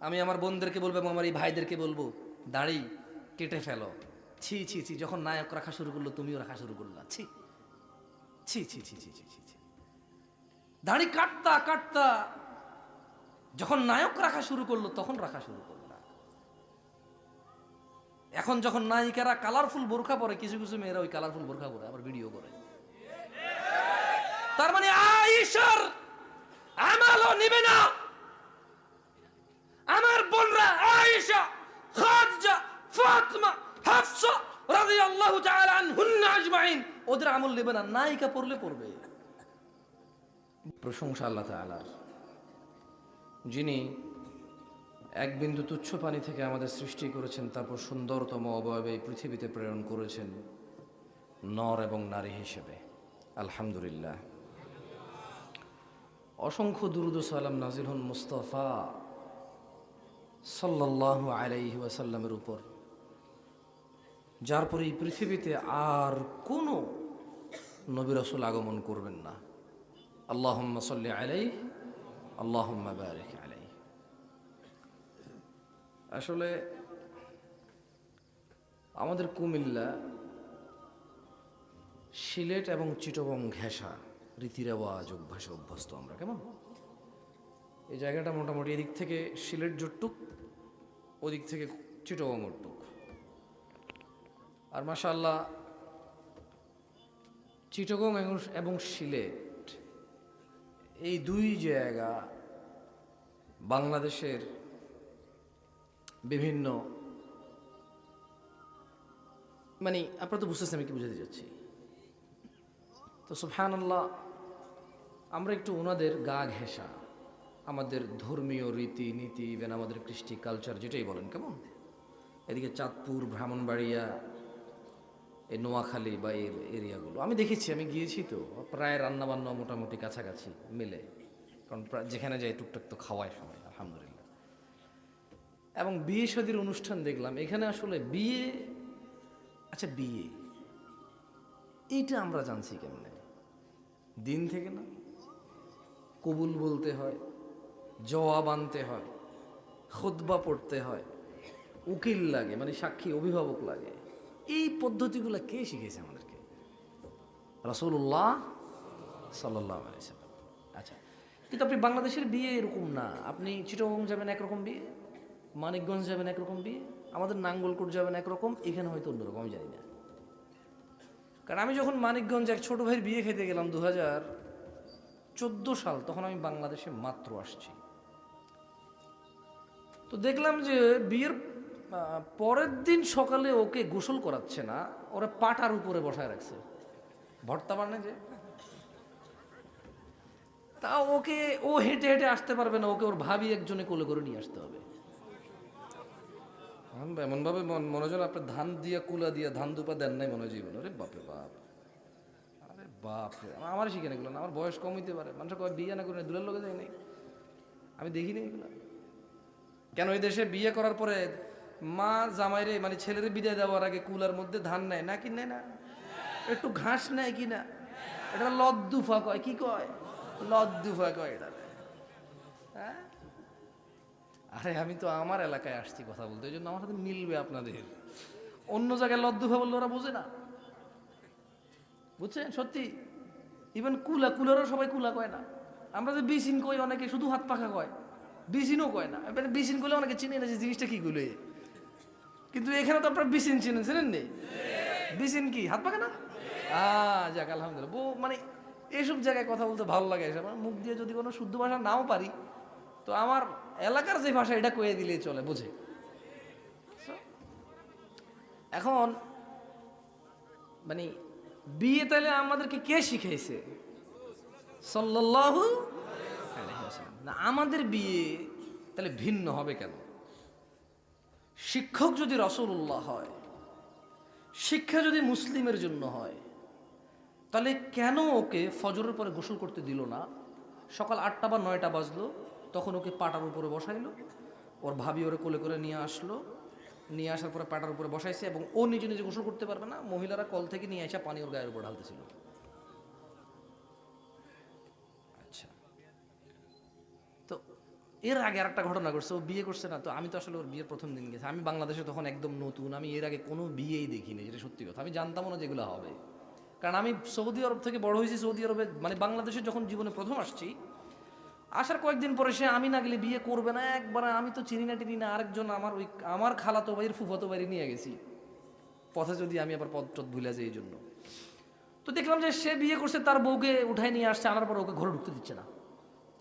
আমি আমার বোনদেরকে বলবো এবং আমার এই ভাইদেরকে বলবো, দাড়ি কেটে ফেলো। ছি ছি ছি, যখন নায়ক রাখা শুরু করলো তুমিও রাখা শুরু করলা। ছি ছি ছি ছি ছি ছি ছি ছি। দাড়ি কাটতা কাটতা, যখন নায়ক রাখা শুরু করলো তখন রাখা শুরু করলা। এখন যখন নায়িকারা কালারফুল বোরখা পরে, কিছু কিছু মেয়েরা ওই কালারফুল বোরখা পরে আবার ভিডিও করে। তার মানে আয়েশার আমালও নিবে না। আমার বোনরা আয়েশা, খাদিজা, ফাতিমা, হাফসা রাদিয়াল্লাহু তাআলা আনহুন্না আজমাইন, ওদের আমল নেবে না। নায়িকা পড়লে পড়বে। প্রশংসা আল্লাহ তাআলার, যিনি এক বিন্দু তুচ্ছ পানি থেকে আমাদের সৃষ্টি করেছেন, তারপর সুন্দরতম অবয়বে এই পৃথিবীতে প্রেরণ করেছেন নর এবং নারী হিসেবে। আলহামদুলিল্লাহ। অসংখ্য দুরূদ ও সালাম নাজিল হন মুস্তাফা সাল্লাল্লাহু আলাইহি ওয়াসাল্লামের উপর, যার পরে এই পৃথিবীতে আর কোনো নবী রাসূল আগমন করবেন না। আল্লাহুম্মা সাল্লি আলাইহি, আল্লাহুম্মা বারিক আলাইহি। আসলে আমাদের কুমিল্লা, সিলেট এবং চিটাগং ঘেঁষা রীতি রেওয়াজ অভ্যাসে অভ্যস্ত আমরা। কেমন এই জায়গাটা মোটামুটি এদিক থেকে সিলেট জুটটুক, ওদিক থেকে চিটাগং উঠটুক। আর মাশাআল্লাহ চিটাগং এবং সিলেট এই দুই জায়গা বাংলাদেশের বিভিন্ন, মানে আপনারা তো বুঝতেছেন আমি কি বুঝাতে যাচ্ছি। তো সুবহানাল্লাহ, আমরা একটু ওনাদের গা ঘেঁষা, আমাদের ধর্মীয় রীতি নীতি, ইভেন আমাদের কৃষ্টি কালচার যেটাই বলেন, কেমন এদিকে চাঁদপুর, ব্রাহ্মণবাড়িয়া, এই নোয়াখালী বা এর এরিয়াগুলো আমি দেখেছি, আমি গিয়েছি তো, প্রায় রান্নাবান্না মোটামুটি কাছাকাছি মিলে, কারণ যেখানে যাই টুকটাক তো খাওয়ায় সবাই আলহামদুলিল্লাহ। এবং বিয়ে শাদীর অনুষ্ঠান দেখলাম এখানে। আসলে বিয়ে, আচ্ছা বিয়ে এইটা আমরা জানছি কেমনে? দিন থেকে না? কবুল বলতে হয়, জবাব আনতে হয়, খুতবা পড়তে হয়, উকিল লাগে, মানে সাক্ষী অভিভাবক লাগে। এই পদ্ধতিগুলো কে শিখেছে আমাদেরকে? রাসূলুল্লাহ সাল্লাল্লাহু আলাইহি ওয়াসাল্লাম। আচ্ছা, কিন্তু আপনি বাংলাদেশের বিয়ে এরকম না। আপনি চিটাগং যাবেন একরকম বিয়ে, মানিকগঞ্জ যাবেন একরকম বিয়ে, আমাদের নাঙ্গলকোট যাবেন একরকম, এখানে হয়তো অন্যরকম, আমি জানি না। কারণ আমি যখন মানিকগঞ্জ এক ছোটো ভাইয়ের বিয়ে খেতে গেলাম 2014 সাল, তখন আমি বাংলাদেশে মাত্র আসছি। তো দেখলাম যে বিয়ের পরের দিন সকালে ওকে গোসল করাচ্ছে না, ওরা পাটার উপরে বসায় রাখছে, ভর্তা বানে যে। তা ওকে, ও হেঁটে হেঁটে আসতে পারবে না, ওকে ওর ভাবি একজনে কোলে করে নিয়ে আসতে হবে। এমনভাবে মনে হয় আপনার ধান দিয়া কুলা দিয়া ধান দুপা দেন নাই মনে হয় জীবন। আরে বাপরে বাপ, আরে বাপরে, আমার শিখে এগুলো না। আমার বয়স কম হইতে পারে, মানুষ কয় বিয়ে না করে দূরের লোকে যায় নাই, আমি দেখিনি এগুলো। কেন এই দেশে বিয়ে করার পরে মা জামাইরে, মানে ছেলের বিদায় দেওয়ার আগে কুলার মধ্যে ধান নেয় না, কি নেয় না, একটু ঘাস নেয় কি না, এটা লদ্দুফা কয়, কি কয়, লদ্দুফা কয় এটা। হ্যাঁ, আরে আমি তো আমার এলাকায় আসছি কথা বলতে, এই জন্য আমার সাথে মিলবে আপনাদের। অন্য জায়গায় লদ্দুফা বললে ওরা বোঝে না, বুঝছেন? সত্যি, ইভেন কুলারও সবাই কুলা কয় না। আমরা যে বিসিন কই, অনেকে শুধু হাত পাখা কয়, বিসিনও কয় না। বিসিন করলে অনেকে চিনে না যে জিনিসটা কি গুলো, কিন্তু এখানে তো আপনার বিসিন চিনেন নেই। বিসিন কি হাত পাখা না? যাক আলহামদুলিল্লাহ। মানে এইসব জায়গায় কথা বলতে ভালো লাগে। আমার মুখ দিয়ে যদি কোনো শুদ্ধ ভাষা নাও পারি, তো আমার এলাকার যে ভাষা এটা কয়ে দিলেই চলে, বুঝে। এখন মানে বিয়ে তাহলে আমাদেরকে কে শিখাইছে? সাল্লাল্লাহু আলাইহি ওয়াসাল্লাম। না, আমাদের বিয়ে তাহলে ভিন্ন হবে কেন? শিক্ষক যদি রাসূলুল্লাহ হয়, শিক্ষা যদি মুসলিমের জন্য হয়, তাহলে কেন ওকে ফজরের পরে গোসল করতে দিল না? সকাল 8টা বা 9টা বাজলো, তখন ওকে পাটার উপরে বসাইলো, ওর ভাবি ওরে কোলে করে নিয়ে আসলো, নিয়ে আসার পরে পাটার উপরে বসাইছে, এবং ও নিজে নিজে গোসল করতে পারবে না, মহিলারা কল থেকে নিয়ে আসা পানি ওর গায়ের উপর ঢালতেছিল। আচ্ছা, তো এর আগে আর একটা ঘটনা ঘটছে, ও বিয়ে করছে না তো, আমি তো আসলে ওর বিয়ের প্রথম দিন গেছি, আমি বাংলাদেশে তখন একদম নতুন, আমি এর আগে কোনো বিয়েই দেখিনি, যেটা সত্যি কথা, আমি জানতামও না যেগুলো হবে। কারণ আমি সৌদি আরব থেকে বড় হয়েছি, সৌদি আরবে মানে বাংলাদেশে যখন জীবনে প্রথম আসছি, আসার কয়েকদিন পরে সে আমি না গেলে বিয়ে করবে না একবার, আমি তো চিনি না টিনি না, আরেকজন আমার খালাতো ভাইয়ের ফুফাতো বাড়ি নিয়ে গেছি পথে, যদি আমি আবার পথ টথ ভুলে যাই এই জন্য। তো দেখলাম যে সে বিয়ে করছে, তার বউকে উঠায় নিয়ে আসছে, আনার পর ওকে ঘরে ঢুকতে দিচ্ছে না,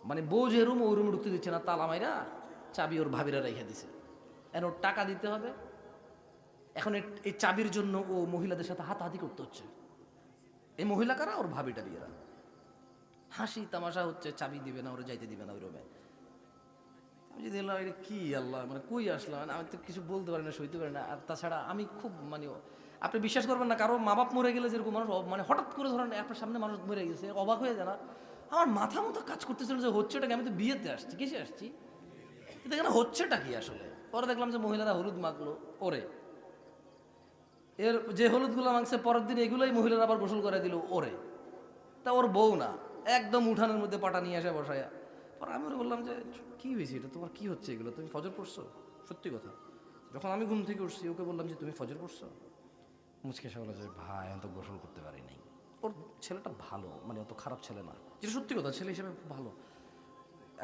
মানে বউ যে রুম ওই রুমে ঢুকতে দিচ্ছে না, তালা মাইরা চাবি ওর ভাবিরা রেখে দিছে। এখন ওর টাকা দিতে হবে, এখন এই চাবির জন্য ও মহিলাদের সাথে হাতাহাতি করতে হচ্ছে। এই মহিলা কারা? ওর ভাবিটা বিয়েরা। হাসি তামাশা হচ্ছে, চাবি দিবে না, ওরা যাইতে দিবে না ওই রুমে। আমি যদি এলাম, এটা কি আল্লাহ, মানে কই আসলাম, মানে আমি তো কিছু বলতে পারি না, সইতে পারি না। আর তাছাড়া আমি খুব মানে, আপনি বিশ্বাস করবেন না, কারো মা বাপ মরে গেলে যেরকম মানুষ মানে হঠাৎ করে ধরেন আপনার সামনে মানুষ মরে গেছে, অবাক হয়ে যায় না? আমার মাথা মতো কাজ করতেছিল যে হচ্ছেটা, আমি তো বিয়েতে আসছি, কিসে আসছি, কিন্তু এখানে হচ্ছেটা কি আসলে। পরে দেখলাম যে মহিলারা হলুদ মাখলো ওরে, এর যে হলুদগুলো মাখছে পরের দিন এগুলোই মহিলারা আবার গোসল করে দিল ওরে। তা ওর বউ না, একদম উঠানের মধ্যে পাটা নিয়ে আসে বসায়া। পরে আমি ওরে বললাম যে কি হয়েছে, এটা তোমার কি হচ্ছে এগুলো, তুমি ফজর পড়ছো? সত্যি কথা, যখন আমি ঘুম থেকে উঠছি ওকে বললাম যে তুমি ফজর পড়ছো? মুচকে এসে বলে যে ভাই আমি তো গোসল করতে পারি নাই। ওর ছেলেটা ভালো, মানে অত খারাপ ছেলে না, যেটা সত্যি কথা, ছেলে হিসেবে ভালো।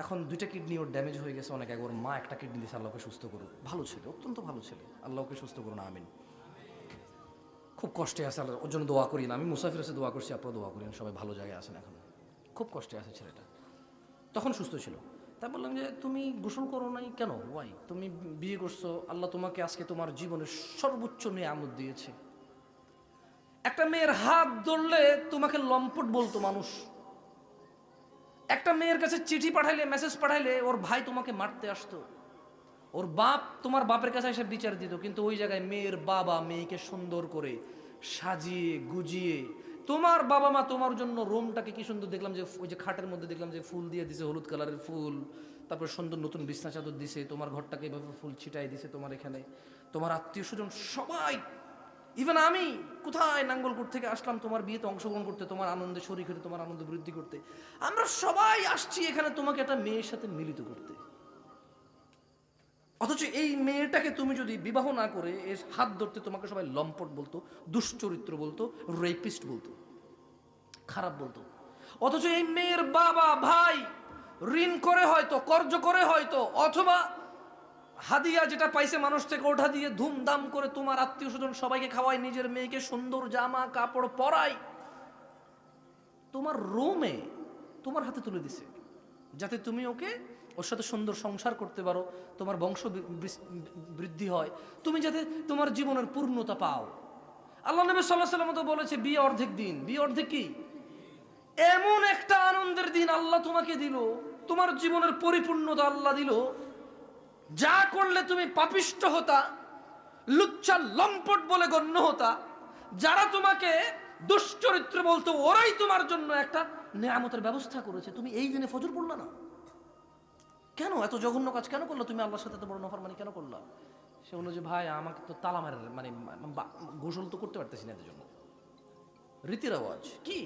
এখন 2টা কিডনি ওর ড্যামেজ হয়ে গেছে অনেক আগে, ওর মা একটা কিডনি দিয়েছে, আল্লাহকে সুস্থ করুক, ভালো ছেলে, অত্যন্ত ভালো ছেলে, আল্লাহকে সুস্থ করুন আমিন। খুব কষ্টে আছে, আল্লাহ ওর জন্য দোয়া করি না, আমি মুসাফির এসে দোয়া করছি, আপনারা দোয়া করেন, সবাই ভালো জায়গায় আছেন, এখন খুব কষ্টে আছে ছেলেটা, তখন সুস্থ ছিল। তাই বললাম যে তুমি গোসল করো নাই কেন, ওয়াই, তুমি বিয়ে করছো, আল্লাহ তোমাকে আজকে তোমার জীবনের সর্বোচ্চ নিয়ামত দিয়েছে। একটা মেয়ের হাত ধরলে তোমাকে লম্পট বলতো মানুষ, একটা মেয়ের কাছে চিঠি পাঠাইলে, মেসেজ পাঠাইলে ওর ভাই তোমাকে মারতে আসতো, ওর বাপ তোমার বাপের কাছে এসে বিচার দিত, কিন্তু ওই জায়গায় মেয়ের বাবা মেয়েকে সুন্দর করে সাজিয়ে গুজিয়ে, তোমার বাবা মা তোমার জন্য রুমটাকে কি সুন্দর, দেখলাম যে ওই যে খাটের মধ্যে দেখলাম যে ফুল দিয়ে দিছে, হলুদ কালারের ফুল, তারপর সুন্দর নতুন বিছনা চাদর দিছে, তোমার ঘরটাকে এভাবে ফুল ছিটাই দিছে তোমার এখানে, তোমার আত্মীয় স্বজন সবাই, ইভেন আমি কোথায় নাঙ্গলকোট থেকে আসলাম তোমার বিয়েতে অংশগ্রহণ করতে, তোমার আনন্দে শরীক হতে, তোমার আনন্দ বৃদ্ধি করতে, আমরা সবাই আসছি এখানে তোমাকে একটা মেয়ের সাথে মিলিত করতে। অথচ এই মেয়েটাকে তুমি যদি বিবাহ না করে এর হাত ধরতে, তোমাকে সবাই লম্পট বলতো, দুশ্চরিত্র বলতো, রেপিস্ট বলতো, খারাপ বলতো। অথচ এই মেয়ের বাবা ভাই ঋণ করে হয়তো, কর্জ করে হয়তো, অথবা হাদিয়া যেটা পাইছে মানুষ থেকে ওঠা দিয়ে ধুমধাম করে তোমার আত্মীয় স্বজন সবাইকে খাওয়ায়, নিজের মেয়েকে সুন্দর জামা কাপড় পরায়, তোমার রুমে তোমার হাতে তুলে দিছে, যাতে তুমি ওকে ওর সাথে সুন্দর সংসার করতে পারো, তোমার বংশ বৃদ্ধি হয়, তুমি যাতে তোমার জীবনের পূর্ণতা পাও। আল্লাহ নবী সাল্লাল্লাহু আলাইহি ওয়াসাল্লাম তো বলেছে বিয়ে অর্ধেক দিন, বিয়ে অর্ধেক কি, এমন একটা আনন্দের দিন আল্লাহ তোমাকে দিল, তোমার জীবনের পরিপূর্ণতা আল্লাহ দিল, যা করলে তুমি পাপিষ্ঠ হতা, লুচ্চা লম্পট বলে গণ্য হতা, যারা তোমাকে দুশ্চরিত্র বলতো, ওরাই তোমার জন্য একটা নেয়ামতের ব্যবস্থা করেছে। তুমি এই দিনে ফজর পড়লা না কেন, এত জঘন্য কাজ কেন করলো তুমি, আল্লাহর সাথে এত বড় নফরমানি কেন করলা? সে বললো যে ভাই আমাকে তো তালা মারে, মানে গোসল তো করতে পারতেছি না, এর জন্য রীতির আওয়াজ কি,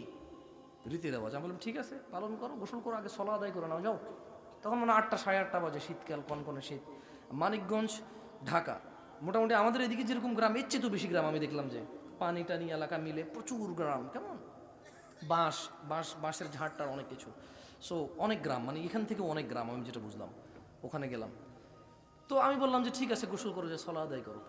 রীতির আওয়াজ। আমি বললাম ঠিক আছে পালন করো, গোসল করো, আগে সলা আদায় করে নাও যাও। তখন মনে 8টা 8:30 বাজে, শীতকাল, কনকনে শীত, মানিকগঞ্জ ঢাকা, মোটামুটি আমাদের এদিকে যেরকম গ্রাম, এর চেয়ে তো বেশি গ্রাম। আমি দেখলাম যে পানি টানি এলাকা মিলে প্রচুর গ্রাম, কেমন বাঁশের ঝাড়টার অনেক কিছু, সো অনেক গ্রাম, মানে এখান থেকে অনেক গ্রাম, আমি যেটা বুঝলাম। ওখানে গেলাম, তো আমি বললাম যে ঠিক আছে গোসল করো, যে সলা আদায় করো।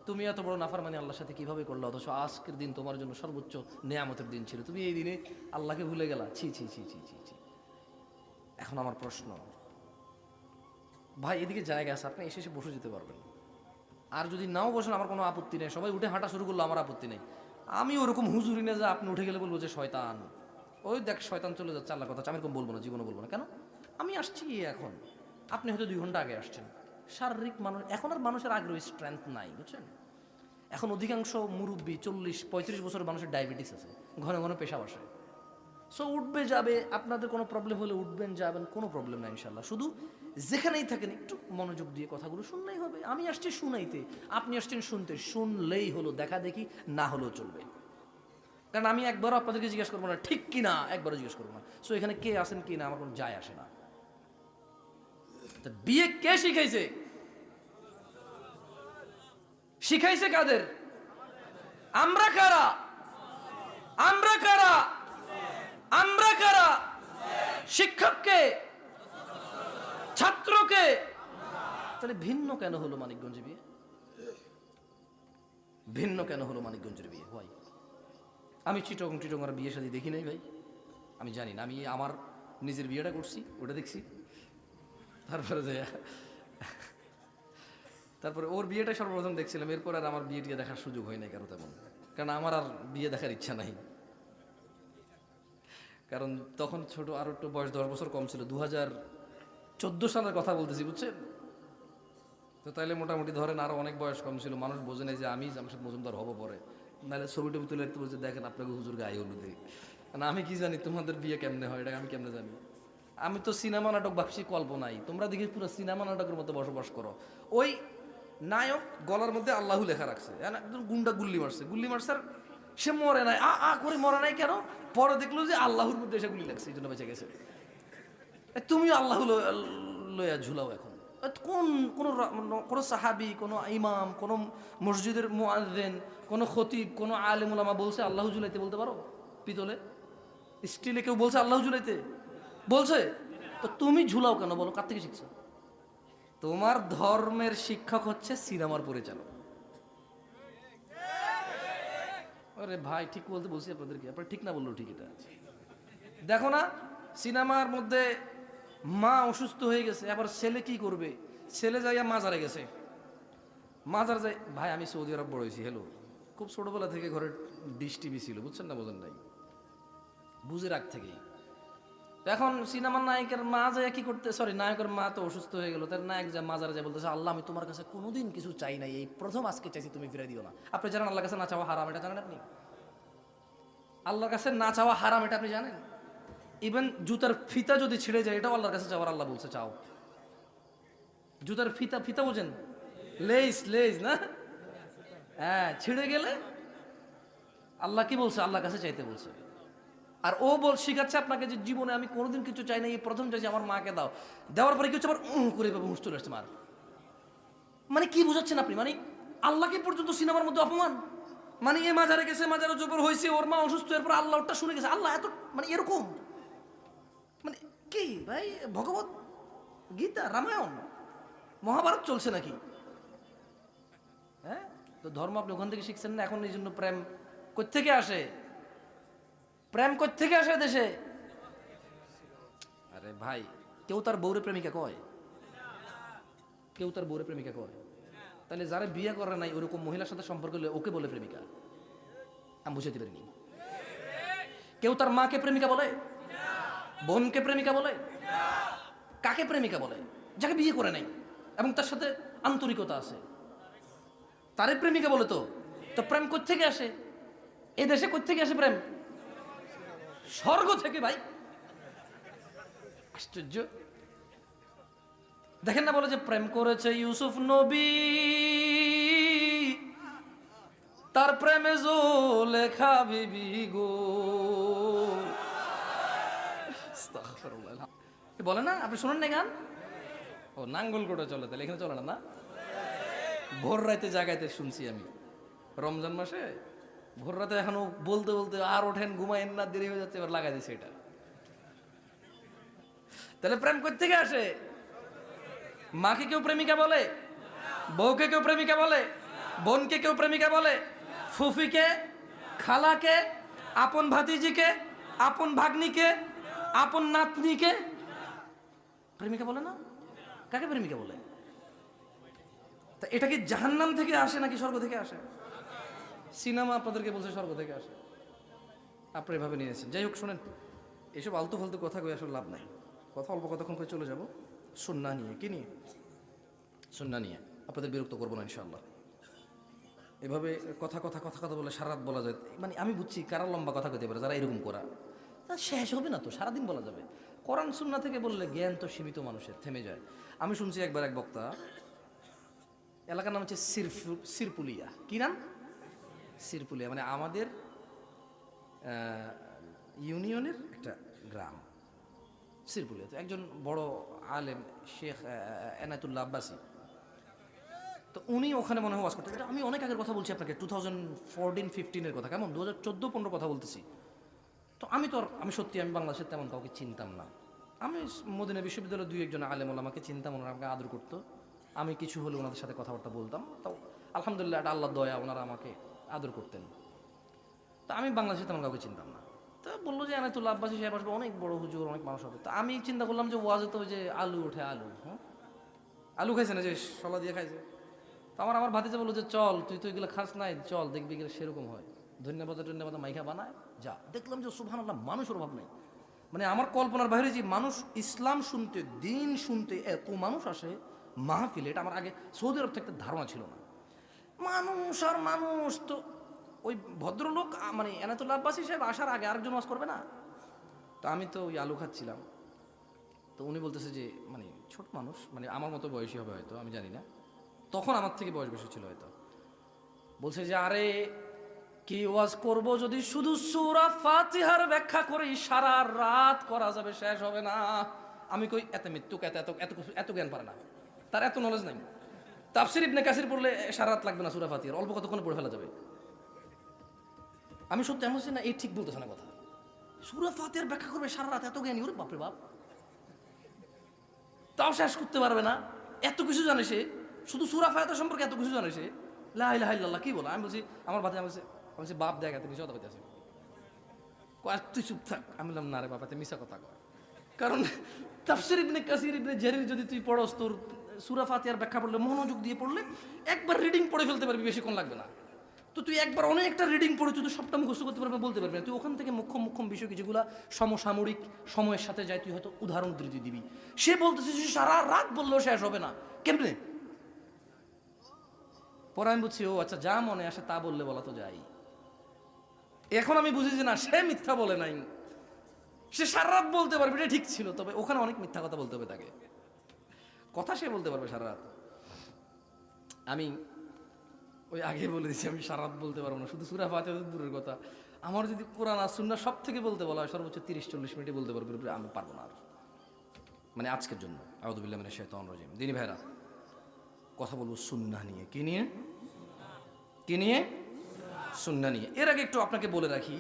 তুমি এত বড় নাফরমানি আল্লাহর সাথে কিভাবে করলো, অথচ আজকের দিন তোমার জন্য সর্বোচ্চ নেয়ামতের দিন ছিল, তুমি এই দিনে আল্লাহকে ভুলে গেলা, ছি ছি ছি ছি ছি ছি। এখন আমার প্রশ্ন, ভাই এদিকে জায়গা আছে, আপনি এসে এসে বসে যেতে পারবেন, আর যদি নাও বসেন আমার কোনো আপত্তি নেই, সবাই উঠে হাঁটা শুরু করলো আমার আপত্তি নেই, আমি ওরকম হুজুরি না যে আপনি উঠে গেলে বলবো যে শয়তান, ওই দেখ শয়তান চলে যাচ্ছে, আল্লাহর কথা, আমি এরকম বলবো না, জীবনে বলবো না। কেন, আমি আসছি এখন, আপনি হয়তো 2 ঘন্টা আগে আসছেন। শারীরিক মানুষ এখন আর মানুষের আগ্রহ স্ট্রেংথ নাই, বুঝছেন, এখন অধিকাংশ মুরব্বী 40-35 বছরের মানুষের ডায়াবেটিস আছে, ঘন ঘন পেশা বসে, সো উঠবে যাবে, আপনাদের কোনো প্রবলেম হলে উঠবেন যাবেন, কোনো প্রবলেম নাই ইনশাল্লাহ। শুধু যেখানেই থাকেন একটু মনোযোগ দিয়ে কথাগুলো শুনলেই হবে। আমি আসছি শুনাইতে, আপনি আসছেন শুনতে, শুনলেই হলো, দেখা দেখি না হলেও চলবে। কারণ আমি একবারও আপনাদেরকে জিজ্ঞেস করবো না ঠিক কি না, একবারও জিজ্ঞেস করবো না। সো এখানে কে আসেন কি না আমার কোনো যায় আসে না। তা বিয়ে কে শিখাইছে? শিখাইছে কাদের? আমরা কারা? আমরা কারা? আমরা কারা? শিক্ষককে, ছাত্রকে। তাহলে ভিন্ন কেন হলো মানিকগঞ্জে বিয়ে? ভিন্ন কেন হলো মানিকগঞ্জের বিয়ে? ভাই আমি চিটং আর বিয়ে শাদী দেখি নাই ভাই, আমি জানি না। আমি আমার নিজের বিয়েটা করছি, ওটা দেখছি। তারপরে ওর বিয়েটা সর্বপ্রথম দেখছিলাম, এরপর আর আমার বিয়ে দেখার সুযোগ হয় নাই কারো তেমন, কারণ আমার আর বিয়ে দেখার ইচ্ছা নাই। কারণ তখন ছোট, আরো একটু বয়স 10 বছর কম ছিল, 2014 সালের কথা বলতেছি, বুঝছেন তো? তাইলে মোটামুটি ধরেন আরো অনেক বয়স কম ছিল, মানুষ বোঝে নাই যে আমি জামশেদ মজুমদার হবো পরে, নাহলে ছবি টবি তুলে একটু বলছে দেখেন আপনাকে হুজুর গায়ে হলুদে। না আমি কি জানি তোমাদের বিয়ে কেমনে হয়, এটা আমি কেমনে জানি? আমি তো সিনেমা নাটক ভাবছি কল্পনাই, তোমরা দেখি পুরো সিনেমা নাটকের মতো বসবাস করো। ওই নায়ক গলার মধ্যে আল্লাহু লেখা রাখছে, একদম গুন্ডা গুল্লি মারছে আর সে মরে নাই, আ করে মরে নাই কেন? পরে দেখলো যে আল্লাহর মধ্যে এসে গুলি লাগছে, এই জন্য বেঁচে গেছে। তুমিও আল্লাহ লইয়া ঝুলাও এখন। কোন কোন সাহাবি, কোন ইমাম, কোন মসজিদের মুয়াজ্জিন, কোন খতিব, কোন আলেম ওলামা বলছে আল্লাহ ঝুলাইতে? বলতে পারো? পিতলে, স্টিলে কেউ বলছে আল্লাহ ঝুলাইতে? বলছে? তো তুমি ঝুলাও কেন বলো? কার থেকে শিখছো? তোমার ধর্মের শিক্ষক হচ্ছে সিনেমার পরিচালক। আরে ভাই ঠিক বলতে বলছি আপনাদেরকে, আপনার ঠিক না বললো ঠিক। এটা দেখো না, সিনেমার মধ্যে মা অসুস্থ হয়ে গেছে, আবার ছেলে কি করবে? ছেলে যাইয়া মাজারে গেছে, মাজার যাই। ভাই আমি সৌদি আরব বড় হয়েছি, হ্যালো, খুব ছোটবেলা থেকে ঘরে ডিশ টিভি ছিল, বুঝছেন না? বোঝেন নাই, বুঝে রাখ থেকেই। এখন সিনেমার নায়কের মা যায় কি করতে, সরি নায়কের মা তো অসুস্থ হয়ে গেল, তার নায়ক যা মাজারে যায় বলতেছে আল্লাহ আমি তোমার কাছে কোনোদিন কিছু চাই নাই, এই প্রথম আজকে চাইছি, তুমি ফিরে দিও না। আপনি জানেন আল্লাহর কাছে না চাওয়া হারাম, এটা জানেন আপনি? আল্লাহর কাছে না চাওয়া হারাম, এটা আপনি জানেন? ইভেন জুতার ফিতা যদি ছিঁড়ে যায়, এটাও আল্লাহর কাছে চাওয়ার, আল্লাহ বলছে চাও। জুতার ফিতা বোঝেন? লেজ না, হ্যাঁ, ছিঁড়ে গেলে আল্লাহ কি বলছে? আল্লাহর কাছে চাইতে বলছে। আর ও শিখাচ্ছে আপনাকে যে জীবনে আমি কোনোদিন কিছু চাই না, এই প্রথম চাইছি আমার মাকে দাও। দেওয়ার পরে কি হচ্ছে? আবার করে হুঁশ চলে আসছে মার। মানে কি বুঝাচ্ছেন আপনি? মানে আল্লাহকে পর্যন্ত সিনেমার মধ্যে অপমান। মানে এ মাজারে গেছে, মাজারে জবর হয়েছে, ওর মা অসুস্থ, এরপর আল্লাহ ওটা শুনে গেছে। আল্লাহ এত মানে এরকম, মানে কি ভাই? ভগবত গীতা, রামায়ণ, মহাভারত চলছে নাকি? হ্যাঁ, তো ধর্ম আপনি ওখান থেকে শিখছেন না। এখন এই জন্য প্রেম কোত্থেকে আসে? প্রেম কোত্থেকে আসে দেশে? আরে ভাই, কেউ তার বউরে প্রেমিকা কয়? কেউ তার বউরে প্রেমিকা কয়? তাহলে যারা বিয়ে করে নাই ওরকম মহিলার সাথে সম্পর্ক হলে ওকে বলে প্রেমিকা? আমি বুঝাতে পারিনি। কেউ তার মাকে প্রেমিকা বলে? বোনকে প্রেমিকা বলে? কাকে প্রেমিকা বলে? যাকে বিয়ে করে নাই এবং তার সাথে আন্তরিকতা আছে, তারে প্রেমিকা বলে। তো তো প্রেম কোত্থেকে আসে? এ দেশে কোত্থেকে আসে প্রেম? স্বর্গ থেকে ভাই। আশ্চর্য। দেখেন না, বলে যে প্রেম করেছে ইউসুফ নবী, তার প্রেমে লেখা বিবি গো। বলে না, আপনি শুনেন না গান? ও নাঙ্গলকোটে চলে, তাহলে এখানে চলে না? না, ভোর রাতে জাগাইতে শুনছি আমি রমজান মাসে, ভোর রাতে এখনো বলতে বলতে আর ওঠেন, ঘুমাইন না, দেরি হয়ে যাচ্ছে, এবার লাগাই দিচ্ছে এটা। তাহলে প্রেম কোত্থেকে আসে? মাকে কেউ প্রেমিকা বলে? বউকে কেউ প্রেমিকা বলে? বোনকে কেউ প্রেমিকা বলে? ফুফিকে, খালাকে, আপন ভাতিজিকে, আপন ভাগ্নিকে, আপন নাতনিকে প্রেমিকা বলে না? কাকে প্রেমিকা বলে? তা এটা কি জাহান্নাম থেকে আসে নাকি স্বর্গ থেকে আসে? সিনেমা আপনাদেরকে বলছে স্বর্গ থেকে আসে, আপনি এভাবে নিয়েছেন। যাই হোক, শোনেন, এসব আলতু ফালতু কথা কই আসলে লাভ নাই। কথা অল্প কতক্ষণ করে চলে যাব সুন্নাহ নিয়ে। কি নিয়ে? সুন্নাহ নিয়ে। আপনাদের বিরক্ত করবো না ইনশাআল্লাহ। এভাবে কথা বলে সারা রাত বলা যায়। মানে আমি বুঝছি কারা লম্বা কথা কইতে পারে, যারা এরকম করা, তা শেষ হবে না তো, সারাদিন বলা যাবে। কোরআন সুন্নাহ থেকে বললে জ্ঞান তো সীমিত, মানুষের থেমে যায়। আমি শুনছি একবার এক বক্তা, এলাকার নাম হচ্ছে সিরপুলিয়া। কি নাম? সিরপুলিয়া, মানে আমাদের ইউনিয়নের একটা গ্রাম। শ্রীপুলিয়াতে একজন বড় আলেম শেখ এনায়েতুল্লাহ আব্বাসী, তো উনি ওখানে মনে হয় ওয়াজ করতেন। এটা আমি অনেক আগের কথা বলছি আপনাকে, 2014-15 কথা, কেমন 2014-15 কথা বলতেছি। তো আমি সত্যি আমি বাংলাদেশের তেমন কাউকে চিনতাম না। আমি মদিনা বিশ্ববিদ্যালয়ের 2-1 আলেম ওলামাকে চিনতাম, ওনারা আমাকে আদর করতো, আমি কিছু হলে ওনাদের সাথে কথাবার্তা বলতাম। তো আলহামদুলিল্লাহ এটা আল্লাহর দয়া, ওনারা আমাকে আদর করতেন। তো আমি বাংলাদেশে তেমন কাউকে চিনতাম না। তো বললো যে এনায়েতুল্লাহ আব্বাসী সাহেব আসবে, অনেক বড় হুজুর, অনেক মানুষ হবে। তো আমি চিন্তা করলাম যে ওয়াজে তো ওই যে আলু ওঠে, আলু, হ্যাঁ আলু খাইছে না, যে শলা দিয়ে খাইছে। তো আমার ভাতিজা বললো যে চল, তুই তো এগুলো খাস নাই, চল দেখবি এগুলো সেরকম হয়, ধন্যবাদ মাইখা বানায় যা। দেখলাম যে সুবহানাল্লাহ, মানুষের অভাব নেই। মানে আমার কল্পনার বাইরে যে মানুষ ইসলাম শুনতে, দিন শুনতে এত মানুষ আসে মাহফিলে, এটা আমার আগে সৌদি আরব থেকে ধারণা ছিল না। মানুষ আর মানুষ। তো ওই ভদ্রলোক মানে এনায়েতুল্লাহ আব্বাসী সাহেব আসার আগে আরেকজন ওয়াজ করবে না। তো আমি তো ওই আলু খাচ্ছিলাম। তো উনি বলতেছে যে মানে ছোট মানুষ, মানে আমার মতো বয়সী হবে হয়তো, আমি জানি না, তখন আমার থেকে বয়স বেশি ছিল হয়তো। বলছে যে আরে কি ওয়াজ করব যদি শুধু সূরা ফাতিহার ব্যাখ্যা করি, সারা রাত করা যাবে, শেষ হবে না। আমি কই এত মৃত্যু, এত জ্ঞান পারে না, তার এত নলেজ নাই। তাফসির ইবনে কাসির পড়লে সারা রাত লাগবে না, সূরা ফাতিহার অল্প কতক্ষণে পড়ে ফেলা যাবে। আমি সত্যি এমন না, এই ঠিক বলতেছে না কথা, সূরা ফাতিহার ব্যাখ্যা করবে সারা রাত, এত জ্ঞানী, ওরে বাপরে বাপ, তাও শেষ করতে পারবে না। এত কিছু জানে সে, শুধু সূরা ফাতিহা সম্পর্কে এত কিছু জানে সে, লা ইলাহা ইল্লাল্লাহ কি বলে। আমি বলছি আমার ভাতে, আমি বলছি বাপ দেখ এত কিছু কথা বলতে আছে, তুই চুপ থাক। আমি বললাম না রে বাবা, তুই মিশা কথা কর। কারণ তাফসির ইবনে কাসির, ইবনে জারির যদি তুই পড়স, তোর সূরা ফাতিহার ব্যাখ্যা পড়লে, মনোযোগ দিয়ে পড়লে একবার রিডিং পড়ে ফেলতে পারবি, বেশিক্ষণ লাগবে না। তো তুই একবার অনেকটা রিডিং পড়ে তুই তো সবটা মুখস্থ করতে পারবি, বলতে পারবি না। তুই ওখান থেকে মুখ্যম বিষয় যেগুলো সমসাময়িক সময়ের সাথে যায়, তুই হয়তো উদাহরণ উদ্ধৃতি দিবি। সে বলতেছে যে সারা রাত বললেও শেষ হবে না, কেমনে? পরে আমি বুঝছি, ও আচ্ছা, যা মনে আসে তা বললে বলা তো যায়। এখন আমি বুঝি যে না, সে মিথ্যা বলে নাই, সে সারা রাত বলতে পারবে, এটা ঠিক ছিল। তবে ওখানে অনেক মিথ্যা কথা বলতে হবে তাকে, কথা সে বলতে পারবে সারা রাত। আমি ওই আগে বলে দিচ্ছি, আমি সারা রাত বলতে পারবো না, শুধু সূরা ফাতিহা দূরের কথা, আমার যদি কোরআন আর সুন্নাহ সব থেকে বলতে বলা হয়, সর্বোচ্চ 30-40 মিনিটে বলতে পারবো, আমি পারবো না আর, মানে আজকের জন্য। আউযু বিল্লাহি মিনাশ শাইতানির রাজিম। দিনী ভাইরা, কথা বলবো সুন্নাহ নিয়ে। কি নিয়ে? কি নিয়ে? সুন্নাহ নিয়ে। এর আগে একটু আপনাকে বলে রাখি,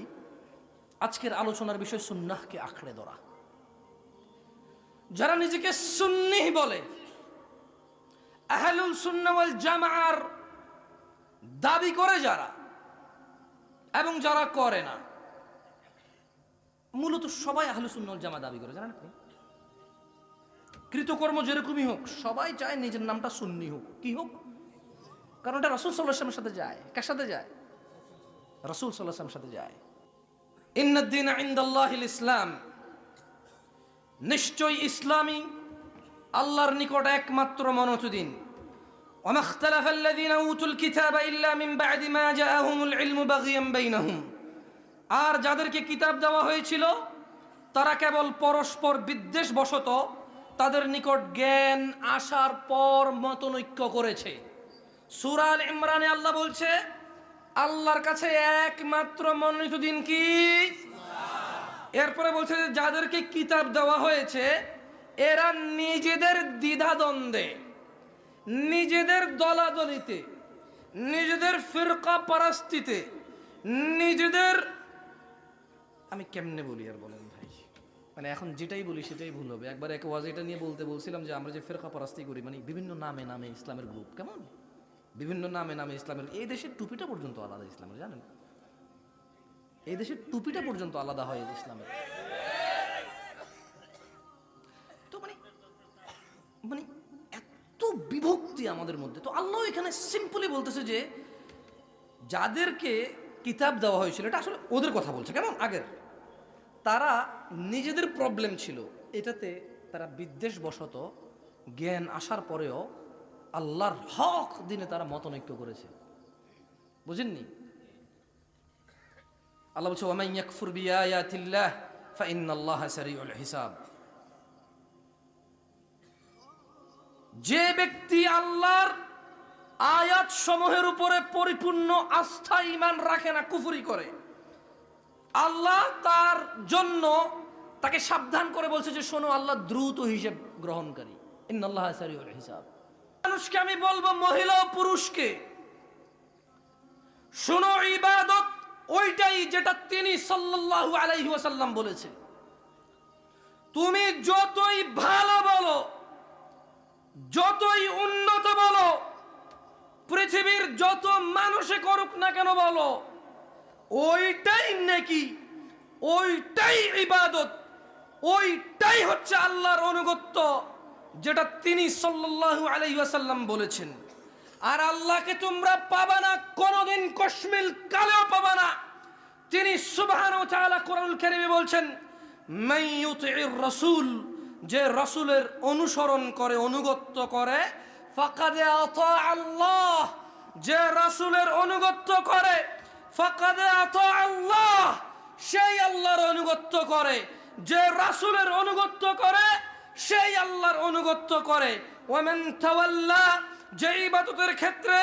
আজকের আলোচনার বিষয় সুন্নাহকে আঁকড়ে ধরা। যারা নিজেকে সুন্নি বলে, আহলুল সুন্নাহ ওয়াল জামাআর দাবি করে যারা, এবং যারা করে না, মূলত সবাই আহলুস সুন্নাহ ওয়াল জামাআ দাবি করে, জানেন আপনি? কৃতকর্ম যেরকমই হোক, সবাই চায় নিজের নামটা সুন্নি হোক। কি হোক? কারণ এটা রাসূল সাল্লাল্লাহু আলাইহি ওয়াসাল্লামের সাথে যায়। কার সাথে যায়? রাসূল সাল্লাল্লাহু আলাইহি ওয়াসাল্লামের সাথে যায়। ইন্নাদ-দীনা ইনদাল্লাহিল ইসলাম, নিশ্চয় ইসলামই আল্লাহর নিকট একমাত্র মনোনীত দিন। ওয়া মাখতালাফাল্লাযীনা উতুল কিতাবা ইল্লা মিন বা'দি মা জাআহুমুল ইলমু বাগিয়ান বাইনাহুম, আর যাদেরকে কিতাব দেওয়া হয়েছিল তারা কেবল পরস্পর বিদ্বেষবশত তাদের নিকট জ্ঞান আসার পর মতনৈক্য করেছে। সূরা আল ইমরানে আল্লাহ বলছে, আল্লাহর কাছে একমাত্র মনোনীত দিন কি? এরপরে বলছে যে যাদেরকে কিতাব দেওয়া হয়েছে এরা নিজেদের দ্বিধাদ্বন্দ্বে, নিজেদের দলাদলিতে, নিজেদের ফিরকা পারাস্তিতে, নিজেদের, আমি কেমনে বলি আর বলেন ভাই, মানে এখন যেটাই বলি সেটাই ভুল হবে। একবার এক ওয়াজ এটা নিয়ে বলছিলাম যে আমরা যে ফিরকা পারাস্তি করি, মানে বিভিন্ন নামে নামে ইসলামের গ্রুপ, কেমন বিভিন্ন নামে নামে ইসলামের, এই দেশের টুপিটা পর্যন্ত আলাদা ইসলামের, জানেন? এই দেশের টুপিটা পর্যন্ত আলাদা হয় ইসলামের। তো মানে মানে এত বিভক্তি আমাদের মধ্যে। তো আল্লাহ এখানে সিম্পলি বলতেছে যে যাদেরকে কিতাব দেওয়া হয়েছিল, এটা আসলে ওদের কথা বলছে, কেমন আগের, তারা নিজেদের প্রবলেম ছিল এটাতে, তারা বিদ্বেষবশত জ্ঞান আসার পরেও আল্লাহর হক দিনে তারা মতনৈক্য করেছে। বুঝেননি? আল্লাহ বলছে, ওয়া মান ইয়াকফুর বিআয়াতিল্লাহ ফাইন্নাল্লাহা সারিউল হিসাব। যে ব্যক্তি আল্লাহর আয়াত সমূহের উপরে পরিপূর্ণ আস্থা ঈমান রাখে না, কুফরি করে, আল্লাহ তার জন্য তাকে সাবধান করে বলছে যে শোনো, আল্লাহ দ্রুত হিসাব গ্রহণকারী, ইন্নাল্লাহা সারিউল হিসাব। মানুষকে আমি বলবো, মহিলা ও পুরুষকে, শোনো, ইবাদত ওইটাই যেটা তিনি সাল্লাল্লাহু আলাইহি ওয়াসাল্লাম বলেছে। তুমি যতই ভালো বলো, যতই উন্নত বলো, পৃথিবীর যত মানুষে করুক না কেন বলো, ওইটাই নেকি, ওইটাই ইবাদত, ওইটাই হচ্ছে আল্লাহর আনুগত্য, যেটা তিনি সাল্লাল্লাহু আলাইহি ওয়াসাল্লাম বলেছেন। আর আল্লাহকে তোমরা পাবা না, কোনোদিন কশমিল কালেও পাবা না। তিনি সুবহানাহু ওয়া তাআলা কোরআনুল কারীমে বলছেন, মান ইউতি'র রাসূল, যে রাসূলের অনুসরণ করে, অনুগত্য করে, ফাকাদ আতা আল্লাহ, যে রাসূলের অনুগত্য করে, ফাকাদ আতা আল্লাহ, সেই আল্লাহর অনুগত্য করে। যে রাসূলের অনুগত্য করে সেই আল্লাহর অনুগত্য করে। ওয়ামান তাওয়াল্লা, যে ইবাদতের ক্ষেত্রে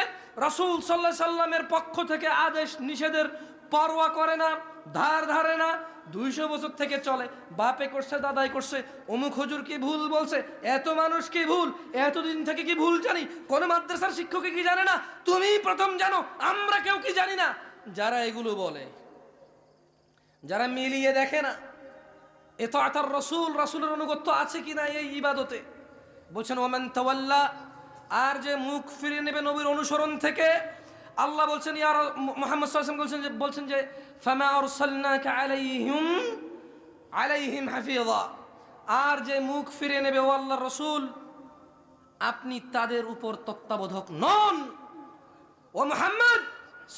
রাসূল সাল্লাল্লাহু আলাইহি সাল্লামের পক্ষ থেকে আদেশ নিষেধের পরোয়া করে না, ধার ধারে না, 200 বছর থেকে চলে, বাপে করছে, দাদাই করছে, অমুক হুজুর কি ভুল বলছে, এত মানুষ কি ভুল, এতদিন থেকে কি ভুল জানি, কোন মাদ্রাসার শিক্ষকে কি জানে না, তুমি প্রথম জানো, আমরা কেউ কি জানি না। যারা এগুলো বলে, যারা মিলিয়ে দেখে না ইতাআতুর রাসূল, রাসূলের অনুগত্য আছে কিনা এই ইবাদতে, বলছেন ওয়ামান তাওয়াল্লা, আর যে মুখ ফিরিয়ে নেবে নবীর অনুসরণ থেকে, আল্লাহ বলছেন, ইয়া মুহাম্মদ সাল্লাল্লাহু আলাইহি ওয়াসাল্লাম বলছেন যে ফামা আরসালনাকা আলাইহিম হাফিযা, আর যে মুখ ফিরিয়ে নেবে, ও আল্লাহর রাসূল, আপনি তাদের উপর তত্ত্বাবধায়ক নন। ও মুহাম্মদ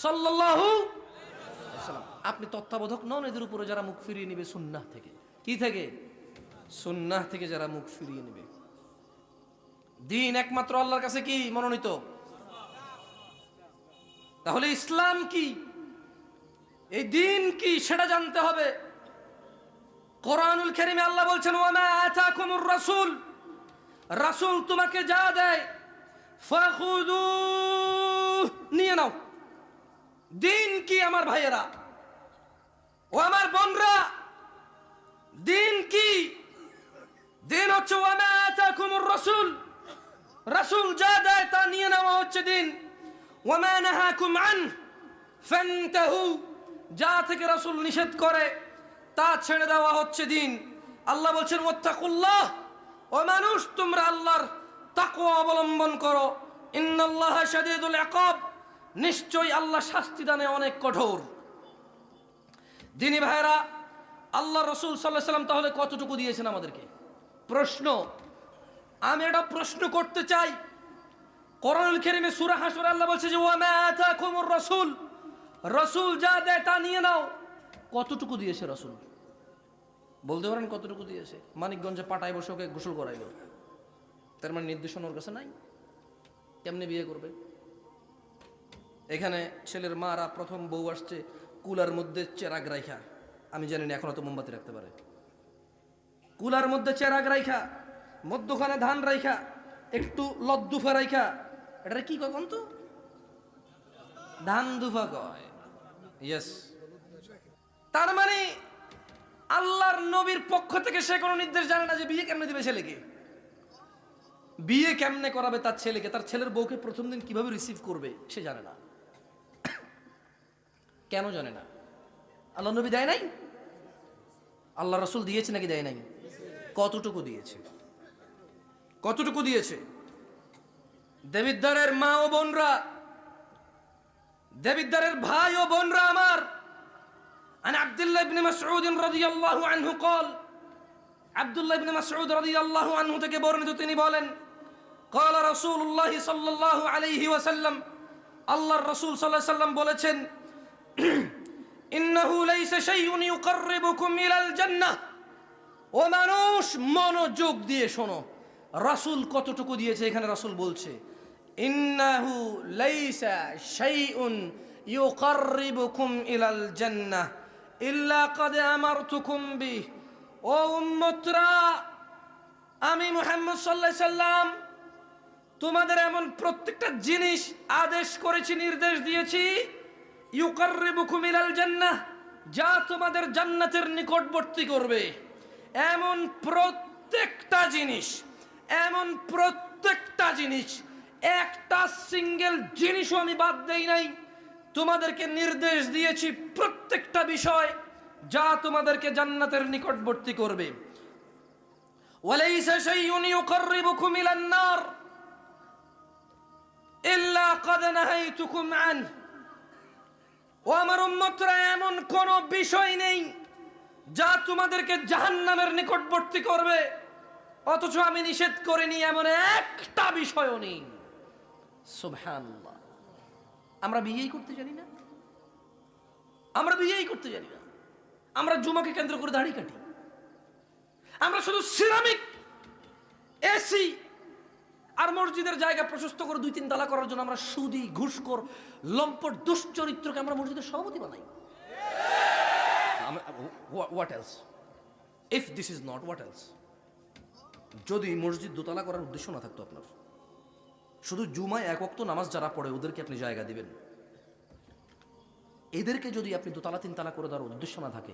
সাল্লাল্লাহু আলাইহি ওয়াসাল্লাম, আপনি তত্ত্বাবধায়ক নন এদের উপরে যারা মুখ ফিরিয়ে নেবে সুন্নাহ থেকে। কি থেকে? সুন্নাহ থেকে যারা মুখ ফিরিয়ে নেবে। দিন একমাত্র আল্লাহর কাছে কি মনোনীত। তাহলে ইসলাম কি, এই দিন কি, সেটা জানতে হবে। কোরআনুল কারীমে আল্লাহ বলছেন, ওয়ামা আতাকুমুর রাসূল, রাসূল তোমাকে যা দেয়, ফাখুযু, নিয়ে নাও। দিন কি আমার ভাইয়েরা ও আমার বোনরা, দিন কি? দিন হচ্ছে ওয়ামা আতাকুমুর রাসূল, রাসূল যা দেয় তা নিয়ে নেওয়া হচ্ছে দিন। ওয়ামা নাহাকুম আন ফান্তাহু, যা থেকে রাসূল নিষেধ করে তা ছেড়ে দেওয়া হচ্ছে দিন। আল্লাহ বলছেন ওয়াত্তাকুল্লাহ, ও মানুষ তোমরা আল্লাহর তাকওয়া অবলম্বন করো। ইন্নাল্লাহা শাদীদুল ইকাব, নিশ্চয়ই আল্লাহ শাস্তি দানে অনেক কঠোর। দিনী ভাইরা, আল্লাহ রাসূল সাল্লাল্লাহু আলাইহি ওয়াসাল্লাম তাহলে কতটুকু দিয়েছেন আমাদেরকে? প্রশ্ন, আমি এটা প্রশ্ন করতে চাই। কোরআনুল কারীমে সূরা হাশরে আল্লাহ বলছে যে ওয়ামা আতাকুমুর রাসূল, রাসূল যা দেয় তা নিয়ে নাও। কতটুকু দিয়েছে রাসূল? বলতে পারেন কতটুকু দিয়েছে? মানিকগঞ্জে পাটায় বসে ওকে গোসল করাইলো, তার মানে নির্দেশনা ওর কাছে নাই। কেমনে বিয়ে করবে? এখানে ছেলের মারা প্রথম বউ আসছে, কুলার মধ্যে চেরাগ রাইখা, আমি জানি না এখনো তো মোমবাতি রাখতে পারে, কুলার মধ্যে চেরাগ রাইখা, মধ্যখানে ধান রাইখা, একটু লদ্দুফা রাইখা, এটা কি কখন তো ধান দুফা কয়। ইয়েস, তার মানে আল্লাহর নবীর পক্ষ থেকে সে কোনো নির্দেশ জানে না যে বিয়ে কেমনে দিবে ছেলেকে, বিয়ে কেমনে করাবে তার ছেলেকে, তার ছেলের বউকে প্রথম দিন কিভাবে রিসিভ করবে সে জানে না। কেন জানে না? আল্লাহ নবী দেয় নাই? আল্লাহ রাসূল দিয়েছে নাকি দেয় নাই? কতটুকু দিয়েছে? কতটুকু দিয়েছে? দেবিদ্বারের মা ও বোনরা, দেবিদ্বারের ভাই ও বোনরা আমার, আন আব্দুল্লাহ ইবনে মাসউদ রাদিয়াল্লাহু আনহু قال, আব্দুল্লাহ ইবনে মাসউদ রাদিয়াল্লাহু আনহু থেকে বর্ণিত, তিনি বলেন, قال রাসূলুল্লাহ সাল্লাল্লাহু আলাইহি ওয়াসাল্লাম, আল্লাহর রাসূল সাল্লাল্লাহু আলাইহি ওয়াসাল্লাম বলেছেন, ইন্নাহু লাইসা শাইউন ইউকাররিবুকুম ইলাল জান্নাহ। ও মানুষ, মনোযোগ দিয়ে শোনো, রাসূল কতটুকু দিয়েছে এখানে রাসূল বলছে, ইন্নাহু লাইসা শাইউন ইউকাররিবুকুম ইলাল জান্নাহ ইল্লা ক্বাদ আমারতুকুম বিহি। ও উম্মতরা, আমি মুহাম্মদ সাল্লাল্লাহু আলাইহি সাল্লাম তোমাদের এমন প্রত্যেকটা জিনিস আদেশ করেছি, নির্দেশ দিয়েছি, ইউকাররিবুকুম ইলাল জান্নাহ, যা তোমাদের জান্নাতের নিকটবর্তী করবে। এমন প্রত্যেকটা জিনিস, এমন প্রত্যেকটা জিনিস, একটা সিঙ্গেল জিনিসও আমি বাদ দেই নাই। তোমাদেরকে নির্দেশ দিয়েছি প্রত্যেকটা বিষয় যা তোমাদেরকে জান্নাতের নিকটবর্তী করবে। ওয়ালাইসা শাইউন ইউকাররিবুকুম ইলান নার ইল্লা ক্বাদ নাহাইতুকুম আনহু। ও আমার উম্মতরা, এমন কোন বিষয় নেই যা তোমাদেরকে জাহান্নামের নিকটবর্তী করবে অথচ আমি নিষেধ করিনি, এমন একটা বিষয়ও নেই। সুবহানাল্লাহ। আমরা বিয়েই করতে জানি না, আমরা বিয়েই করতে জানি না। আমরা জুমাকে কেন্দ্র করে দাড়ি কাটি, আমরা শুধু সিরামিক, এসি আর মসজিদের জায়গা প্রশস্ত করে 2-3 তালা করার জন্য আমরা সুদি, ঘুষখোর, লম্পট, দুশ্চরিত্রকে আমরা মসজিদের সভাপতি বানাই। What else? If this is not, what else? যদি মসজিদ দোতলা করার উদ্দেশ্য না থাকতো আপনার, শুধু জুমায় 1 ওয়াক্ত নামাজ যারা পড়ে ওদেরকে আপনি জায়গা দিবেন, এদেরকে যদি আপনি 2 তালা 3 তালা করে দেওয়ার উদ্দেশ্য না থাকে,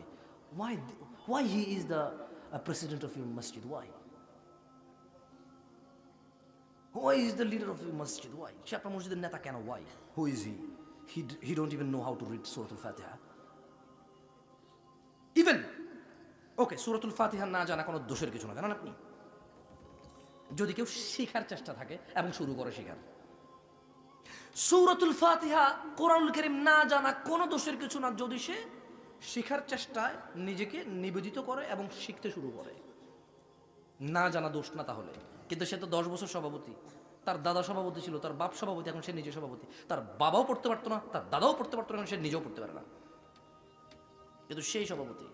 why he is the president of your masjid? Why is the leader of your masjid? Why? সে আপনার মসজিদের নেতা কেন? Why? Who is he? He don't even know how to read Suratul Fatiha. Even okay, Suratul Fatiha না জানা কোনো দোষের কিছু না, জানেন আপনি? যদি কেউ শেখার চেষ্টা থাকে এবং শুরু করে শেখার, সূরাতুল ফাতিহা, কোরআনুল কারীম না জানা কোনো দোষের কিছু না, যদি সে শেখার চেষ্টায় নিজেকে নিবেদিত করে এবং শিখতে শুরু করে। না জানা দোষ না তাহলে। কিন্তু সে তো 10 বছর সভাপতি, তার দাদা সভাপতি ছিল, তার বাপ সভাপতি, এখন সে নিজে সভাপতি। তার বাবাও পড়তে পারতো না, তার দাদাও পড়তে পারতো না, সে নিজেও পড়তে পারে না, কিন্তু সেই সভাপতি।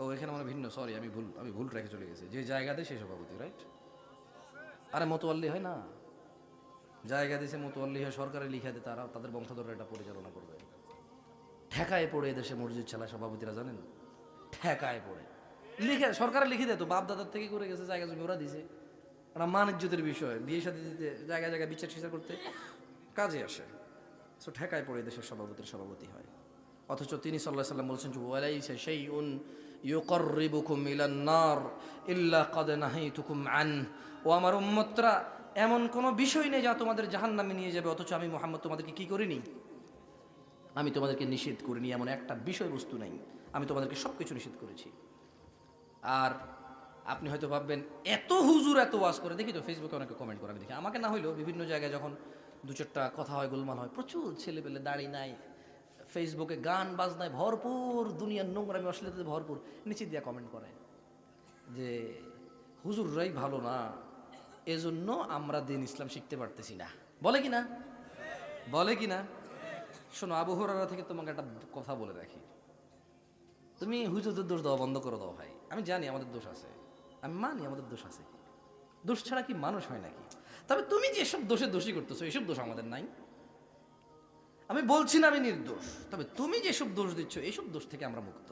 ও এখানে মানে ভিন্ন, সরি আমি ভুল রেখে চলে গেছি। যে জায়গাতে সেই সভাপতি, রাইট? আরে মতোয়াল্লি হয় না, জায়গা দিয়েছে মতোয়াল্লি হয়, সরকারে লিখে দেয়, তারা তাদের বংশধররা এটা পরিচালনা করবে। ঠেকায় পড়ে এদেশে মসজিদ চালায় সভাপতিরা, জানেন? ঠেকায় পড়ে লিখে, সরকারে লিখে দেয় তো, বাপ দাদার থেকে করে গেছে, জায়গা জমি ওরা দিছে। ওরা মান ইজ্জতের বিষয়, বিয়ে সাথে দিতে জায়গায় জায়গায় বিচার টিচার করতে কাজে আসে। সো ঠেকায় পড়ে দেশের সভাপতির সভাপতি হয়। অথচ তিনি সাল্লাল্লাহু আলাইহি ওয়াসাল্লাম বলছেন, ওয়ালাইসা শাইউন ইউকাররিবুকুম ইলান নার ইল্লা ক্বাদ নাহাইতুকুম আনহু। ও আমার উম্মতরা, এমন কোনো বিষয় নেই যা তোমাদের জাহান্নামে নিয়ে যাবে অথচ আমি মুহাম্মদ তোমাদেরকে কি করিনি? আমি তোমাদেরকে নিষেধ করিনি। এমন একটা বিষয়বস্তু নাই, আমি তোমাদেরকে সব কিছু নিষেধ করেছি। আর আপনি হয়তো ভাববেন, এত হুজুর এত ওয়াজ করে, দেখি তো ফেসবুকে অনেকে কমেন্ট করে, আমি দেখি, আমাকে না হইলেও বিভিন্ন জায়গায় যখন 2-4টা কথা হয়, গোলমাল হয়, প্রচুর ছেলেপেলে দাড়ি নাই, ফেসবুকে গান বাজনায় ভরপুর, দুনিয়ার নোংরামি অশ্লীলতাতে ভরপুর, নিচে দিয়ে কমেন্ট করে যে হুজুররাই ভালো না, এজন্য আমরা দিন ইসলাম শিখতে পারতেছি না। বলে কি না? বলে কি না? শোনো, আবু হুরায়রা থেকে তোমাকে একটা কথা বলে রাখি, তুমি হুজুরদের দোষ দেওয়া বন্ধ করে দাও ভাই। আমি জানি আমাদের দোষ আছে, আমি মানি আমাদের দোষ আছে, দোষ ছাড়া কি মানুষ হয় নাকি? তবে তুমি যেসব দোষে দোষী করতেছো, এইসব দোষ আমাদের নাই। আমি বলছি না আমি নির্দোষ, তবে তুমি যেসব দোষ দিচ্ছ এইসব দোষ থেকে আমরা মুক্ত।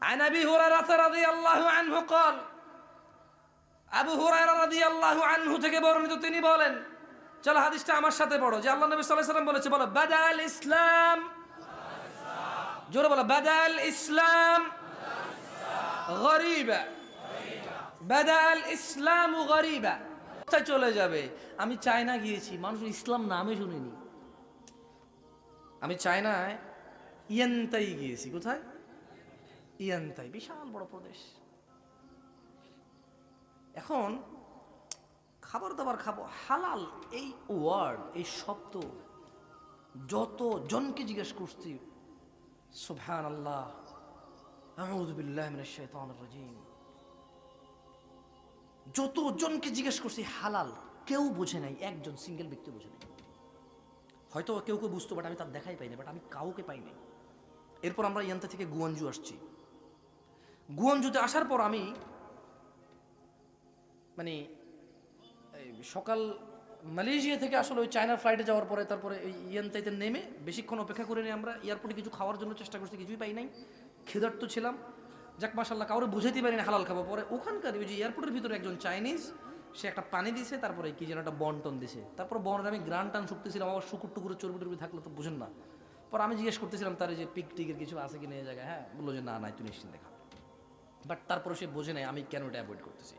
আন আবি হুরায়রা রাদিয়াল্লাহু আনহু قال, আবু হুরায়রা রাদিয়াল্লাহু আনহু থেকে বর্ণিত, তিনি বলেন, চলো হাদিসটা আমার সাথে পড়ো, যে আল্লাহ নবী সাল্লাল্লাহু আলাইহি ওয়াসাল্লাম বলেছে, বলো বাদাল ইসলাম, জোরে বলো বাদাল ইসলাম গরিবা, বাদাল ইসলাম গরিবা। কোথায় চলে যাবে? আমি চায়না গিয়েছি, মানুষ ইসলাম নামে শুনিনি। আমি চায়নায় ইয়ানতাই গিয়েছি। কোথায়? ইয়ানতাই, বিশাল বড় প্রদেশ। এখন খাবার দাবার খাবো, হালাল এই ওয়ার্ড, এই শব্দ যত জনকে জিজ্ঞেস করছি, সুবহানাল্লাহ, আউযু বিল্লাহি মিনাশ শাইতানির রাজীম, যত জনকে জিজ্ঞেস করছি হালাল, কেউ বোঝে নাই, একজন সিঙ্গেল ব্যক্তি বোঝে নাই। হয়তো কেউ কেউ বুঝতো, বাট আমি তার দেখাই পাইনি, বাট আমি কাউকে পাইনি। এরপর আমরা ইয়ান্তা থেকে গুয়াঞ্জু আসছি। গুয়াঞ্জুতে আসার পর আমি মানে সকাল মালয়েশিয়া থেকে আসলে ওই চায়নার ফ্লাইটে যাওয়ার পরে তারপরে এই ইয়ান্তাইতে নেমে বেশিক্ষণ অপেক্ষা করে নিয়ে আমরা এয়ারপোর্টে কিছু খাওয়ার জন্য চেষ্টা করছি, কিছুই পাই নাই, ক্ষুধার্ত ছিলাম। যাক মাশাআল্লাহ, কাউরে বুঝাইতে পারিনি হালাল খাবো। পরে ওখানকার ওই যে এয়ারপোর্টের ভিতরে একজন চাইনিজ, সে একটা পানি দিছে, তারপরে কি যেন একটা বন্টন দিছে, তারপর বনের আমি গ্রান টান শুকতেছিলাম, আবার শুকুর টুকুরে চর্বি টর্বি থাকলে তো বুঝেন না, পর আমি জিজ্ঞেস করতেছিলাম তার যে পিক টিকের কিছু আছে কিনা এই জায়গায়, হ্যাঁ বললো যে না নাই, তুই নিশ্চিন্তে খা। বাট তারপরে সে বোঝে নাই আমি কেন এটা অ্যাভয়েড করতেছি।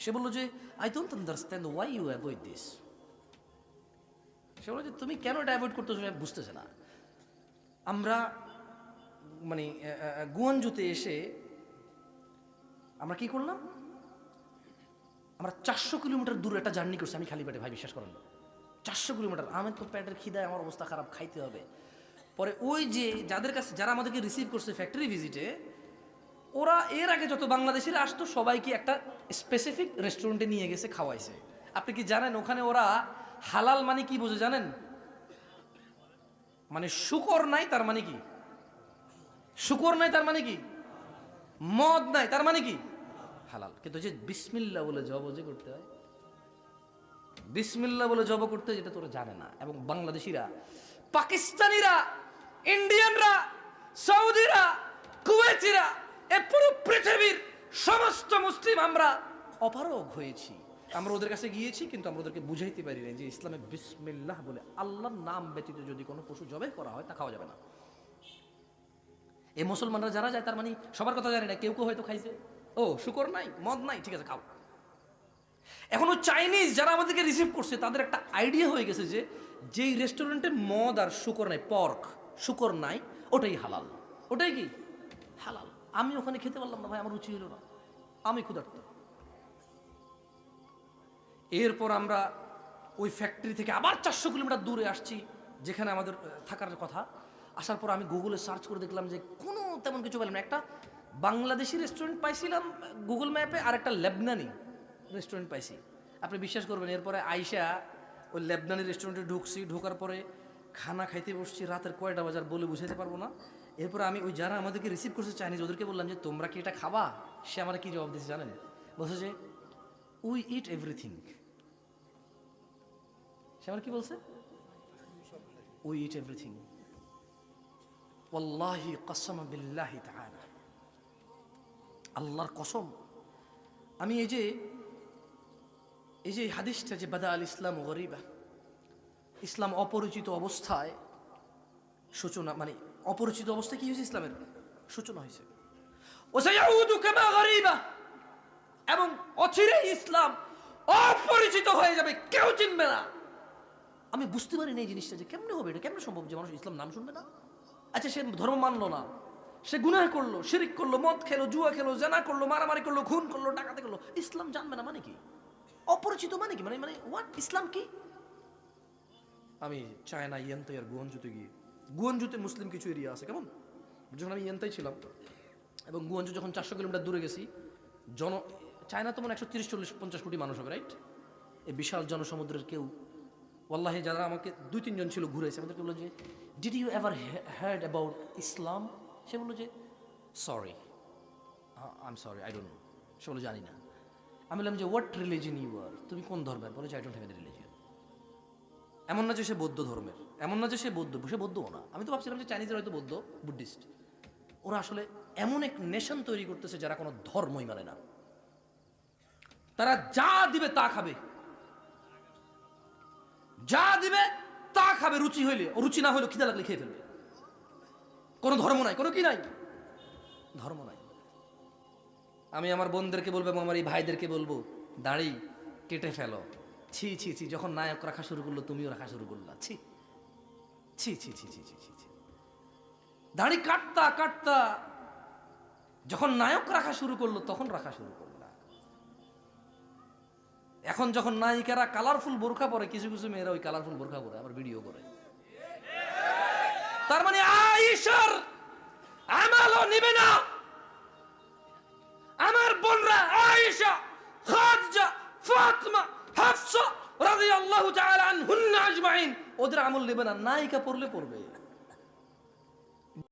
সে বললো যে I don't understand why you avoid this. সে বললো যে তুমি কেন এটা অ্যাভয়েড করতেছো, বুঝতেছে না। আমরা মানে গুয়ানজুতে এসে আমরা কি করলাম, আমরা 400 কিলোমিটার দূরে একটা জার্নি করছি আমি খালি পেটে, ভাই বিশ্বাস করেন না, 400 কিলোমিটার। আমার তো পেটের খিদায় আমার অবস্থা খারাপ, খাইতে হবে। পরে ওই যে যাদের কাছে, যারা আমাদেরকে রিসিভ করছে ফ্যাক্টরি ভিজিটে, ওরা এর আগে যত বাংলাদেশিরা আসতো সবাইকে একটা স্পেসিফিক রেস্টুরেন্টে নিয়ে গেছে, খাওয়াইছে। আপনি কি জানেন ওখানে ওরা হালাল মানে কি বোঝে জানেন? মানে শুকর নাই তার মানে কি? শুকর নাই তার মানে কি? মদ নাই তার মানে কি? হালাল। কিন্তু যে বিসমিল্লাহ বলে জব যে করতে হয়, বিসমিল্লাহ বলে জব করতে হয়, যেটা তোরা জানে না। এবং বাংলাদেশিরা, পাকিস্তানিরা, ইন্ডিয়ানরা, সৌদিরা, কুয়েতিরা, এ পুরো পৃথিবীর সমস্ত মুসলিম আমরা অপারগ হয়েছি। আমরা ওদের কাছে গিয়েছি কিন্তু আমরা ওদেরকে বুঝাইতে পারি না যে ইসলামে বিসমিল্লাহ বলে আল্লাহর নাম ব্যতীত যদি কোনো পশু জবাই করা হয় তা খাওয়া যাবে না। এই মুসলমানরা যারা যায় তার মানে সবার কথা জানি না, কেউ কেউ হয়তো খাইছে, ও শুকর নাই, মদ নাই, ঠিক আছে খাও। এখনো চাইনিজ যারা আমাদেরকে রিসিভ করছে তাদের একটা আইডিয়া হয়ে গেছে যে যেই রেস্টুরেন্টে মদ আর শুকর নাই, পর্ক শুকর নাই, ওটাই হালাল, ওটাই কি হালাল। আমি ওখানে খেতে পারলাম না ভাই, আমার রুচি হলো না, আমি ক্ষুধার্ত। এরপর আমরা ওই ফ্যাক্টরি থেকে আবার 400 কিলোমিটার দূরে আসছি যেখানে আমাদের থাকার কথা। আসার পর আমি গুগলে সার্চ করে দেখলাম যে কোনো তেমন কিছু পেলাম না। একটা বাংলাদেশি রেস্টুরেন্ট পাইছিলাম গুগল ম্যাপে, আর একটা লেবনানি রেস্টুরেন্ট পাইছি। আপনি বিশ্বাস করবেন, এরপরে আইসা ওই লেবনানি রেস্টুরেন্টে ঢুকছি, ঢোকার পরে খানা খাইতে বসছি, রাতের কয়টা বাজার বলে বুঝাইতে পারবো না। এরপরে আমি ওই যারা আমাদেরকে রিসিভ করছে চাইনিজ, ওদেরকে বললাম যে তোমরা কি এটা খাবা? সে আমার কি জবাব দিয়েছে জানেন? বলছে যে উই ইট এভরিথিং। সে আমার কি বলছে? We eat everything. ওয়াল্লাহি কসম বিল্লাহি তাআলা, আল্লাহর কসম, আমি এই যে হাদিসটা যে বাদা আল ইসলাম গরিবা, ইসলাম অপরিচিত অবস্থায় সূচনা, মানে অপরিচিত অবস্থায় কি হয়েছে? ইসলামের সূচনা হয়েছে। ওয়াসায়াউদু কামা গরিবা, এবং অচিরে ইসলাম অপরিচিত হয়ে যাবে, কেউ চিনবে না। আমি বুঝতে পারি না এই জিনিসটা যে কেমনে হবে, এটা কেমনে সম্ভব যে মানুষ ইসলাম নাম শুনবে না? আচ্ছা, সে ধর্ম মানলো না, সে গুনাহ করলো, শিরিক করলো, মদ খেলো, জুয়া খেলো, জানা করলো, মারামারি করলো, খুন করলো, ডাকাতি করলো, ইসলাম জানবে না মানে কি? অপরিচিত মানে কি? মানে হোয়াট? ইসলাম কি? আমি চায়না ইয়ান্তাই আর গুয়ানজুতে গিয়ে, গুয়ানজুতে মুসলিম কিছু এরিয়া আছে কেমন, যখন আমি ইয়ান্তাই ছিলাম এবং গুয়ানজু যখন 400 কিলোমিটার দূরে গেছি, চায়না তো মানে 130-140-150 কোটি মানুষ হবে, রাইট? এই বিশাল জনসমুদ্রের কেউ, ওয়াল্লাহি যারা আমাকে 2-3 জন ছিল ঘুরেছে, আমাদেরকে বললো যে did you ever heard about Islam? সে বললো যে sorry, I am sorry, I don't know. সে বললো জানি না। আমি বললাম যে হোয়াট রিলিজিয়ন ইউ আর, তুমি কোন ধর্মের? বলে যে I don't have any religion. এমন না যে সে বৌদ্ধ ধর্মের, এমন না যে সে বৌদ্ধও না। আমি তো ভাবছিলাম যে চাইনিজরা হয়তো বৌদ্ধ, বুদ্ধিস্ট। ওরা আসলে এমন এক নেশন তৈরি করতেছে যারা কোনো ধর্মই মানে না। তারা যা দিবে তা খাবে, যা দিবে তা খাবে, রুচি হইলে, রুচি না হইলে খিদা লাগলে খেয়ে ফেলবে। কোনো ধর্ম নাই, কোনো কি নাই, ধর্ম নাই। আমি আমার বোনদেরকে বলবো এবং আমার এই ভাইদেরকে বলবো, দাড়ি কেটে ফেলো। ছি ছি ছি, যখন নায়ক রাখা শুরু করলো তুমিও রাখা শুরু করলা, ছি ছি ছি ছি ছি ছি ছি ছি। দাড়ি কাটতা কাটতা যখন নায়ক রাখা শুরু করলো তখন রাখা শুরু করলো। এখন যখন নায়িকারা কালারফুল বোরখা পরে, কিছু কিছু মেয়েরা ওই কালারফুল বোরখা পরে আবার ভিডিও করে। তার মানে আয়েশার আমালও নিবে না। আমার বোনরা আয়েশা, খাদিজা, ফাতিমা, হাফসা রাদিয়াল্লাহু তাআলা আনহুন্না আজমাইন, ওদের আমল নেবে না। নায়িকা পড়লে পড়বে।